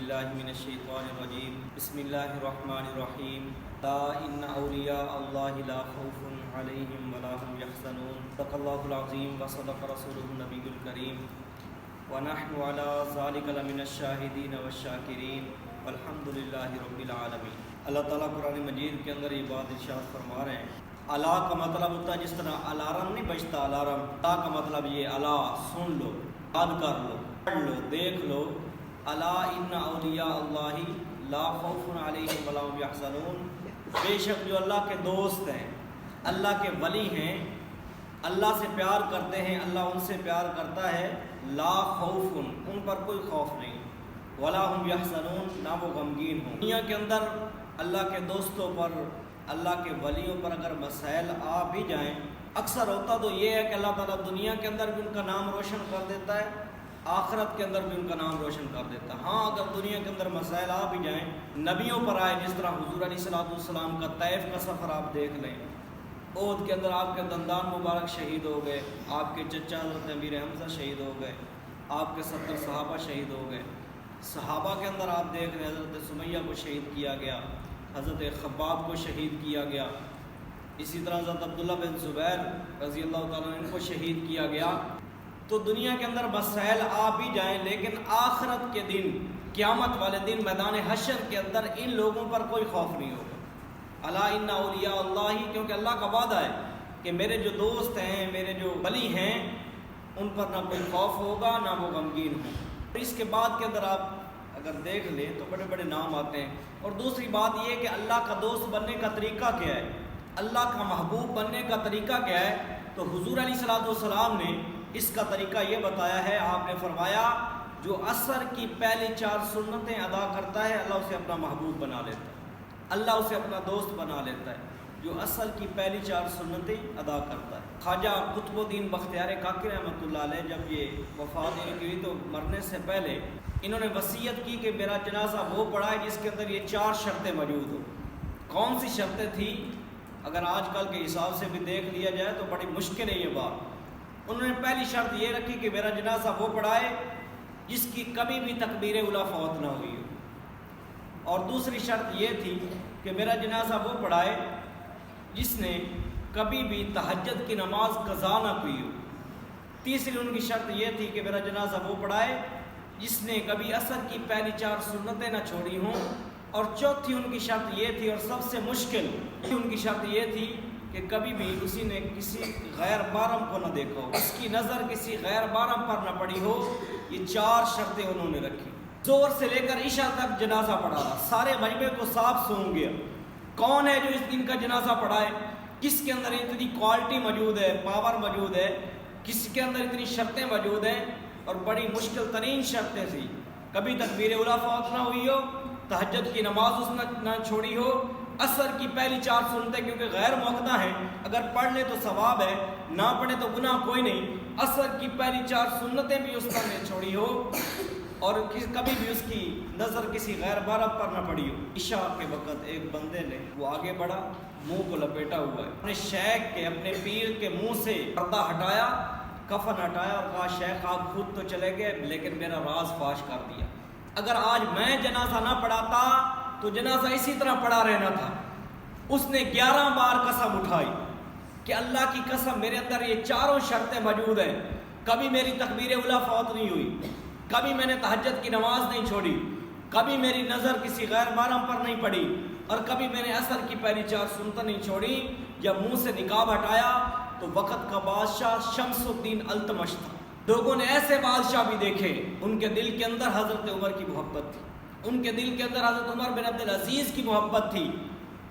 باللہ من الشیطان الرجیم بسم اللہ الرحمن الرحیم تا ان اولیاء اللہ لا خوف علیہم ولا هم یحزنون صدق اللہ العظیم وصدق رسولہ النبی الکریم ونحن علی ذلک لمن الشاہدین والشاکرین والحمد للہ رب العالمین۔ اللہ تعالیٰ قرآن مجید کے اندر یہ بات ارشاد فرما رہے ہیں، الا کا مطلب ہوتا ہے جس طرح الارم نہیں بجتا الارم، تا کا مطلب یہ الا سن لو، یاد کر لو، پڑھ لو، دیکھ لو، الا ان اولیاء اللہ لا خوف علیہم ولا هم یحزنون، بے شک جو اللہ کے دوست ہیں، اللہ کے ولی ہیں، اللہ سے پیار کرتے ہیں، اللہ ان سے پیار کرتا ہے، لا خوف ان پر کوئی خوف نہیں، ولا هم یحزنون نہ وہ غمگین ہوں۔ دنیا کے اندر اللہ کے دوستوں پر، اللہ کے ولیوں پر اگر مسائل آ بھی جائیں، اکثر ہوتا تو یہ ہے کہ اللہ تعالیٰ دنیا کے اندر بھی ان کا نام روشن کر دیتا ہے، آخرت کے اندر بھی ان کا نام روشن کر دیتا ہے۔ ہاں اگر دنیا کے اندر مسائل آ بھی جائیں، نبیوں پر آئے، جس طرح حضور علیہ الصلوۃ والسلام کا طیف کا سفر آپ دیکھ لیں، احد کے اندر آپ کے دندان مبارک شہید ہو گئے، آپ کے چچا حضرت امیر حمزہ شہید ہو گئے، آپ کے 70 صحابہ شہید ہو گئے۔ صحابہ کے اندر آپ دیکھ رہے ہیں حضرت سمیہ کو شہید کیا گیا، حضرت خباب کو شہید کیا گیا، اسی طرح حضرت عبداللہ بن زبیر رضی اللہ تعالیٰ عنہ کو شہید کیا گیا۔ تو دنیا کے اندر مسائل آ بھی جائیں، لیکن آخرت کے دن، قیامت والے دن، میدان حشر کے اندر ان لوگوں پر کوئی خوف نہیں ہوگا۔ الا ان اولیاء اللہ، کیونکہ اللہ کا وعدہ ہے کہ میرے جو دوست ہیں، میرے جو ولی ہیں، ان پر نہ کوئی خوف ہوگا نہ وہ غمگین ہوں۔ اس کے بعد کے اندر آپ اگر دیکھ لیں تو بڑے بڑے نام آتے ہیں۔ اور دوسری بات یہ کہ اللہ کا دوست بننے کا طریقہ کیا ہے، اللہ کا محبوب بننے کا طریقہ کیا ہے، تو حضور علیہ الصلوۃ والسلام نے اس کا طریقہ یہ بتایا ہے۔ آپ نے فرمایا جو عصر کی پہلی 4 سنتیں ادا کرتا ہے، اللہ اسے اپنا محبوب بنا لیتا ہے، اللہ اسے اپنا دوست بنا لیتا ہے، جو عصر کی پہلی 4 سنتیں ادا کرتا ہے۔ خواجہ قطب الدین بختیار کاکی رحمۃ اللہ علیہ جب یہ وفات ہوئی تو مرنے سے پہلے انہوں نے وصیت کی کہ میرا جنازہ وہ پڑھا ہے جس کے اندر یہ 4 شرطیں موجود ہوں۔ کون سی شرطیں تھیں؟ اگر آج کل کے حساب سے بھی دیکھ لیا جائے تو بڑی مشکل ہے یہ بات۔ انہوں نے پہلی شرط یہ رکھی کہ میرا جنازہ وہ پڑھائے جس کی کبھی بھی تکبیر اولیٰ فوت نہ ہوئی ہو، اور دوسری شرط یہ تھی کہ میرا جنازہ وہ پڑھائے جس نے کبھی بھی تہجد کی نماز قضا نہ کی ہو۔ تیسری ان کی شرط یہ تھی کہ میرا جنازہ وہ پڑھائے جس نے کبھی عصر کی پہلی 4 سنتیں نہ چھوڑی ہوں، اور چوتھی ان کی شرط یہ تھی، اور سب سے مشکل ان کی شرط یہ تھی کہ کبھی بھی اسی نے کسی غیر محرم کو نہ دیکھا ہو، اس کی نظر کسی غیر محرم پر نہ پڑی ہو۔ یہ 4 شرطیں انہوں نے رکھی۔ زور سے لے کر عشاء تک جنازہ پڑھا رہا، سارے مجمع کو صاف سون گیا، کون ہے جو اس دن کا جنازہ پڑھائے، کس کے اندر اتنی کوالٹی موجود ہے، پاور موجود ہے، کس کے اندر اتنی شرطیں موجود ہیں، اور بڑی مشکل ترین شرطیں تھیں۔ کبھی تکبیر اولیٰ فوت نہ ہوئی ہو، تہجد کی نماز اس نے نہ چھوڑی ہو، عصر کی پہلی 4 سنتیں کیونکہ غیر موقع ہیں، اگر پڑھ لے تو ثواب ہے، نہ پڑھے تو گناہ کوئی نہیں، عصر کی پہلی 4 سنتیں بھی اس نے نہیں چھوڑی ہو، اور کبھی بھی اس کی نظر کسی غیر محرم پر نہ پڑی ہو۔ عشاء کے وقت ایک بندے نے وہ آگے بڑھا، منہ کو لپیٹا ہوا ہے، اپنے شیخ کے، اپنے پیر کے منہ سے پردہ ہٹایا، کفن ہٹایا، اور کہا شیخ آپ خود تو چلے گئے لیکن میرا راز فاش کر دیا، اگر آج میں جنازہ نہ پڑھاتا تو جنازہ اسی طرح پڑھا رہنا تھا۔ اس نے 11 بار قسم اٹھائی کہ اللہ کی قسم میرے اندر یہ 4 شرطیں موجود ہیں، کبھی میری تکبیر اولیٰ فوت نہیں ہوئی، کبھی میں نے تہجد کی نماز نہیں چھوڑی، کبھی میری نظر کسی غیر محرم پر نہیں پڑی، اور کبھی میں نے عصر کی پہلی 4 سنتیں نہیں چھوڑی۔ جب منہ سے نقاب ہٹایا تو وقت کا بادشاہ شمس الدین التمش تھا۔ لوگوں نے ایسے بادشاہ بھی دیکھے، ان کے دل کے اندر حضرت عمر کی محبت تھی، ان کے دل کے اندر حضرت عمر بن عبد العزیز کی محبت تھی،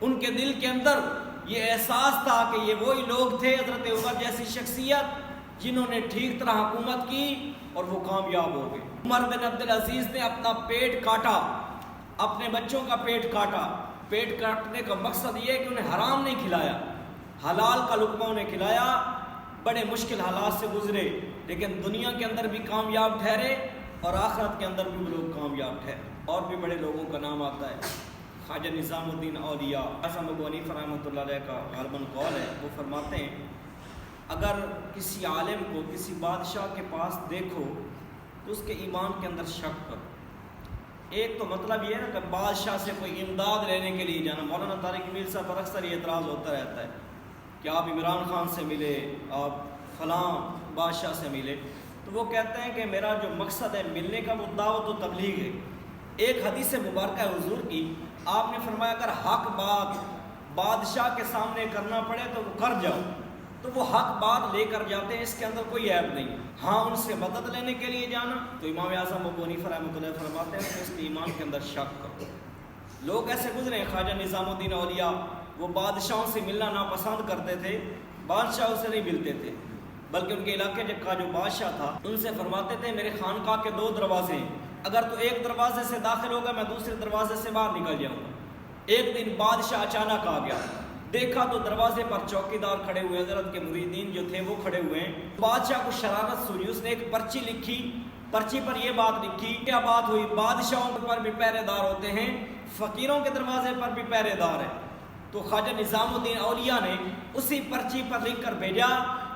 ان کے دل کے اندر یہ احساس تھا کہ یہ وہی لوگ تھے، حضرت عمر جیسی شخصیت جنہوں نے ٹھیک طرح حکومت کی اور وہ کامیاب ہو گئے۔ عمر بن عبد العزیز نے اپنا پیٹ کاٹا، اپنے بچوں کا پیٹ کاٹا۔ پیٹ کاٹنے کا مقصد یہ ہے کہ انہیں حرام نہیں کھلایا، حلال کا لقمہ انہیں کھلایا۔ بڑے مشکل حالات سے گزرے لیکن دنیا کے اندر بھی کامیاب ٹھہرے اور آخرت کے اندر بھی وہ لوگ کامیاب ٹھہرے۔ اور بھی بڑے لوگوں کا نام آتا ہے، خواجہ نظام الدین اولیاء اعظم ابو حنیفہ رحمۃ اللہ علیہ کا غالباً قول ہے، وہ فرماتے ہیں اگر کسی عالم کو کسی بادشاہ کے پاس دیکھو تو اس کے ایمان کے اندر شک کرو، ایک تو مطلب یہ ہے نا کہ بادشاہ سے کوئی امداد لینے کے لیے جانا. مولانا طارق میر صاحب پر اکثر یہ اعتراض ہوتا رہتا ہے کہ آپ عمران خان سے ملے, آپ فلاں بادشاہ سے ملے. تو وہ کہتے ہیں کہ میرا جو مقصد ہے ملنے کا وہ دعوت و تبلیغ ہے. ایک حدیث مبارکہ ہے حضور کی, آپ نے فرمایا اگر حق بات بادشاہ کے سامنے کرنا پڑے تو وہ کر جاؤ. تو وہ حق بات لے کر جاتے ہیں, اس کے اندر کوئی عیب نہیں. ہاں ان سے مدد لینے کے لیے جانا تو امام اعظم ابو حنیفہ رحمۃ اللہ فرماتے ہیں کہ اس کے ایمان کے اندر شک کرو. لوگ ایسے گزرے ہیں, خواجہ نظام الدین اولیاء وہ بادشاہوں سے ملنا ناپسند کرتے تھے, بادشاہوں سے نہیں ملتے تھے, بلکہ ان کے علاقے کا جو بادشاہ تھا ان سے فرماتے تھے میرے خانقاہ کے 2 دروازے ہیں, اگر تو ایک دروازے سے داخل ہوگا میں دوسرے دروازے سے باہر نکل جاؤں گا. ایک دن بادشاہ اچانک آ گیا, دیکھا تو دروازے پر چوکیدار کھڑے ہوئے, حضرت کے مریدین جو تھے وہ کھڑے ہوئے ہیں. بادشاہ کو شرارت سوئی, اس نے ایک پرچی لکھی, پرچی پر یہ بات لکھی. کیا بات ہوئی؟ بادشاہوں پر بھی پہرے دار ہوتے ہیں, فقیروں کے دروازے پر بھی پہرے دار ہیں. تو خواجہ نظام الدین اولیاء نے اسی پرچی پر لکھ کر بھیجا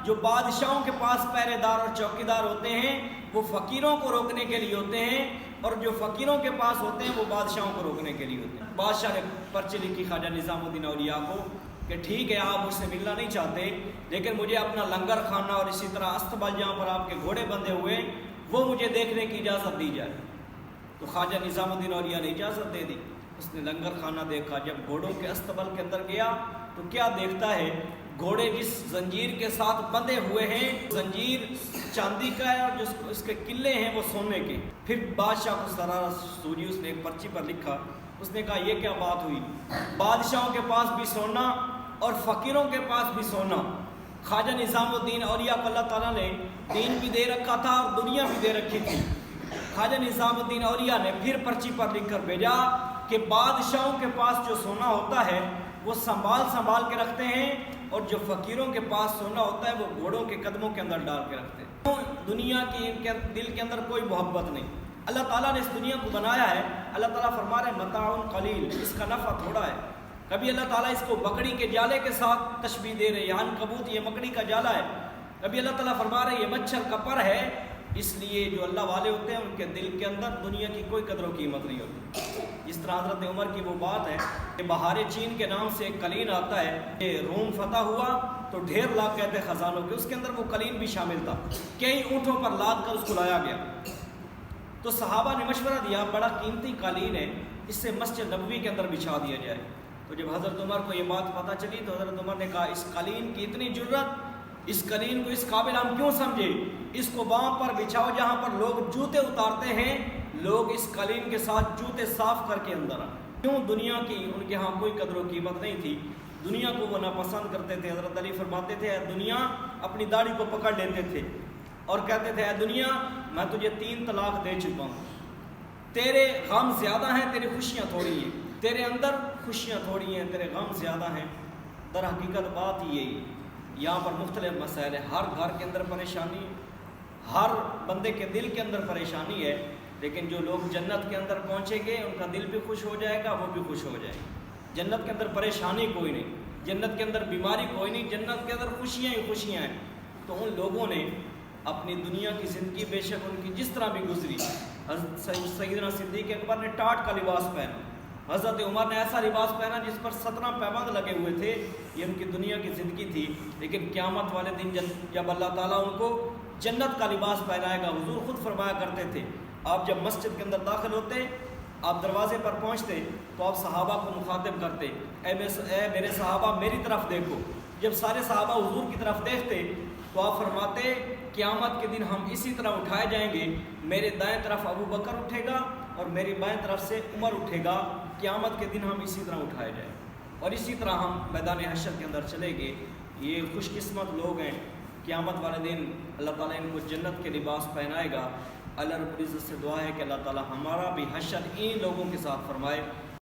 جو بادشاہوں کے پاس پہرے دار اور چوکیدار ہوتے ہیں وہ فقیروں کو روکنے کے لیے ہوتے ہیں, اور جو فقیروں کے پاس ہوتے ہیں وہ بادشاہوں کو روکنے کے لیے ہوتے ہیں. بادشاہ نے پرچی لکھی خواجہ نظام الدین اولیاء کو کہ ٹھیک ہے آپ مجھ سے ملنا نہیں چاہتے, لیکن مجھے اپنا لنگر خانہ اور اسی طرح استبل جہاں پر آپ کے گھوڑے بندھے ہوئے وہ مجھے دیکھنے کی اجازت دی جائے. تو خواجہ نظام الدین اولیاء نے اجازت دے دی. اس نے لنگر خانہ دیکھا. جب گھوڑوں کے استبل کے اندر گیا تو کیا دیکھتا ہے, گھوڑے جس زنجیر کے ساتھ بندھے ہوئے ہیں زنجیر چاندی کا ہے اور جو اس کے قلعے ہیں وہ سونے کے. پھر بادشاہ کو شرارت سوجی, اس نے ایک پرچی پر لکھا, اس نے کہا یہ کیا بات ہوئی, بادشاہوں کے پاس بھی سونا اور فقیروں کے پاس بھی سونا. خواجہ نظام الدین اولیاء کو اللہ تعالیٰ نے دین بھی دے رکھا تھا اور دنیا بھی دے رکھی تھی. خواجہ نظام الدین اولیاء نے پھر پرچی پر لکھ کر بھیجا کہ بادشاہوں کے پاس جو سونا ہوتا ہے وہ سنبھال کے رکھتے ہیں, اور جو فقیروں کے پاس سونا ہوتا ہے وہ گھوڑوں کے قدموں کے اندر ڈال کے رکھتے ہیں. دنیا کی ان کے دل کے اندر کوئی محبت نہیں. اللہ تعالیٰ نے اس دنیا کو بنایا ہے, اللہ تعالیٰ فرما رہے ہیں متاع قلیل, اس کا نفع تھوڑا ہے. کبھی اللہ تعالیٰ اس کو بکری کے جالے کے ساتھ تشبیہ دے رہے ہیں, عنکبوت یہ مکڑی کا جالا ہے. کبھی اللہ تعالیٰ فرما رہے ہیں یہ مچھر کا پر ہے. اس لیے جو اللہ والے ہوتے ہیں ان کے دل کے اندر دنیا کی کوئی قدر و قیمت نہیں ہوتی. جس طرح حضرت عمر کی وہ بات ہے کہ بہار چین کے نام سے ایک قلین آتا ہے, کہ روم فتح ہوا تو ڈھیر لاکھ کہتے خزانوں کے, اس کے اندر وہ قلین بھی شامل تھا. کئی اونٹوں پر لاد کر اس کو لایا گیا. تو صحابہ نے مشورہ دیا بڑا قیمتی قالین ہے, اس سے مسجد نبوی کے اندر بچھا دیا جائے. تو جب حضرت عمر کو یہ بات پتہ چلی تو حضرت عمر نے کہا اس قالین کی اتنی جرت, اس قالین کو اس قابل ہم کیوں سمجھے, اس کو وہاں پر بچھاؤ جہاں پر لوگ جوتے اتارتے ہیں, لوگ اس قالین کے ساتھ جوتے صاف کر کے اندر آئیں. کیوں؟ دنیا کی ان کے ہاں کوئی قدر و قیمت نہیں تھی, دنیا کو وہ ناپسند کرتے تھے. حضرت علی فرماتے تھے اے دنیا, اپنی داڑھی کو پکڑ لیتے تھے اور کہتے تھے اے دنیا میں تجھے 3 طلاق دے چکا ہوں, تیرے غم زیادہ ہیں تیری خوشیاں تھوڑی ہیں, تیرے اندر خوشیاں تھوڑی ہیں تیرے غم زیادہ ہیں. در حقیقت بات یہی, یہاں پر مختلف مسائل ہیں. ہر گھر کے اندر پریشانی ہے, ہر بندے کے دل کے اندر پریشانی ہے, لیکن جو لوگ جنت کے اندر پہنچیں گے ان کا دل بھی خوش ہو جائے گا, وہ بھی خوش ہو جائے گا. جنت کے اندر پریشانی کوئی نہیں, جنت کے اندر بیماری کوئی نہیں, جنت کے اندر خوشیاں ہی خوشیاں ہیں. تو ان لوگوں نے اپنی دنیا کی زندگی بے شک ان کی جس طرح بھی گزری, سیدنا صدیق اکبر نے ٹاٹ کا لباس پہنا, حضرت عمر نے ایسا لباس پہنا جس پر 17 پیبند لگے ہوئے تھے, یہ ان کی دنیا کی زندگی تھی. لیکن قیامت والے دن جب اللہ تعالیٰ ان کو جنت کا لباس پہنائے گا, حضور خود فرمایا کرتے تھے آپ جب مسجد کے اندر داخل ہوتے, آپ دروازے پر پہنچتے تو آپ صحابہ کو مخاطب کرتے اے میرے صحابہ میری طرف دیکھو. جب سارے صحابہ حضور کی طرف دیکھتے تو آپ فرماتے قیامت کے دن ہم اسی طرح اٹھائے جائیں گے, میرے دائیں طرف ابو بکر اٹھے گا اور میری بائیں طرف سے عمر اٹھے گا. قیامت کے دن ہم اسی طرح اٹھائے جائیں اور اسی طرح ہم میدان حشر کے اندر چلیں گے. یہ خوش قسمت لوگ ہیں, قیامت والے دن اللہ تعالیٰ ان کو جنت کے لباس پہنائے گا. اللہ رب العزت سے دعا ہے کہ اللہ تعالیٰ ہمارا بھی حشر ان لوگوں کے ساتھ فرمائے.